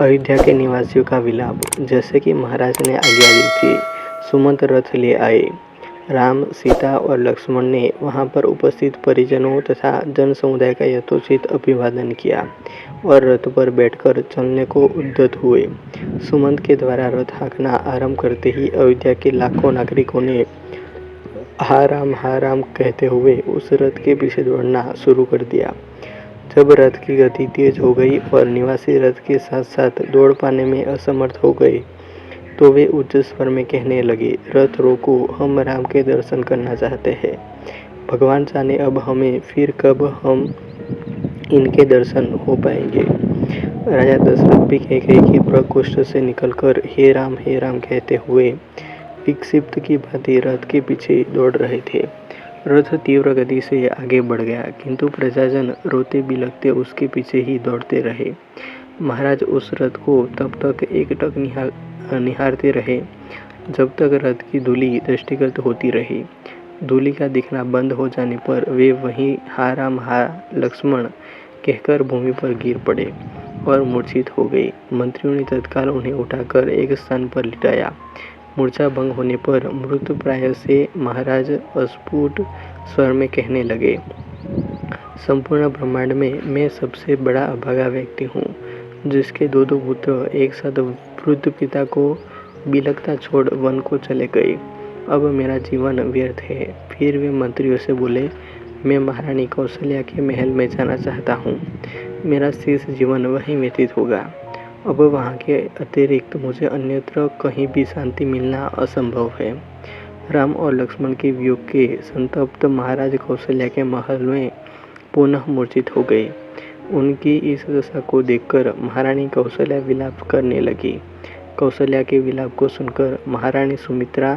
अयोध्या के निवासियों का विलाप। जैसे कि महाराज ने आज्ञा दी थी, सुमंत रथ ले आए। राम, सीता और लक्ष्मण ने वहां पर उपस्थित परिजनों तथा जन समुदाय का यथोचित अभिवादन किया और रथ पर बैठकर चलने को उद्यत हुए। सुमंत के द्वारा रथ हाँकना आरंभ करते ही अयोध्या के लाखों नागरिकों ने हा राम कहते हुए उस रथ के पीछे दौड़ना शुरू कर दिया। जब रथ की गति तेज हो गई और निवासी रथ के साथ साथ दौड़ पाने में असमर्थ हो गए तो वे उच्च स्वर में कहने लगे, रथ रोको, हम राम के दर्शन करना चाहते हैं। भगवान जाने अब हमें फिर कब हम इनके दर्शन हो पाएंगे। राजा दशरथ भी कैकेयी के प्रकोष्ठ से निकलकर हे राम कहते हुए विक्षिप्त की भांति रथ के पीछे दौड़ रहे थे। रथ तीव्र गति से आगे बढ़ गया, किंतु प्रजाजन रोते बिलखते उसके पीछे ही दौड़ते रहे। महाराज उस रथ को तब तक एकटक निहारते रहे जब तक रथ की धूलि दृष्टिगत होती रही। धूलि का दिखना बंद हो जाने पर वे वहीं हा राम हा लक्ष्मण कहकर भूमि पर गिर पड़े और मूर्छित हो गए। मंत्रियों ने तत्काल उन्हें उठाकर एक स्थान पर लिटाया। मूर्छा भंग होने पर मृत प्राय से महाराज अस्फुट स्वर में कहने लगे, संपूर्ण ब्रह्मांड में मैं सबसे बड़ा अभागा व्यक्ति हूँ, जिसके दो पुत्र एक साथ वृद्ध पिता को बिलखता छोड़ वन को चले गए। अब मेरा जीवन व्यर्थ है। फिर वे मंत्रियों से बोले, मैं महारानी कौशल्या के महल में जाना चाहता हूँ। मेरा शेष जीवन वहीं व्यतीत होगा। अब वहाँ के अतिरिक्त मुझे अन्यत्र कहीं भी शांति मिलना असंभव है। राम और लक्ष्मण के वियोग के संतप्त महाराज कौशल्या के महल में पुनः मूर्छित हो गए। उनकी इस दशा को देखकर महारानी कौशल्या विलाप करने लगी। कौशल्या के विलाप को सुनकर महारानी सुमित्रा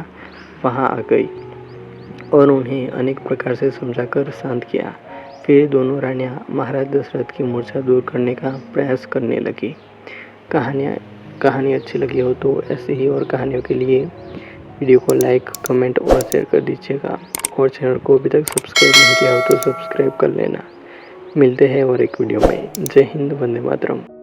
वहां आ गई और उन्हें अनेक प्रकार से समझाकर शांत किया। फिर दोनों रानियां महाराज दशरथ की मूर्छा दूर करने का प्रयास करने लगी। कहानी अच्छी लगी हो तो ऐसे ही और कहानियों के लिए वीडियो को लाइक, कमेंट और शेयर कर दीजिएगा। और चैनल को अभी तक सब्सक्राइब नहीं किया हो तो सब्सक्राइब कर लेना। मिलते हैं और एक वीडियो में। जय हिंद, वंदे मातरम।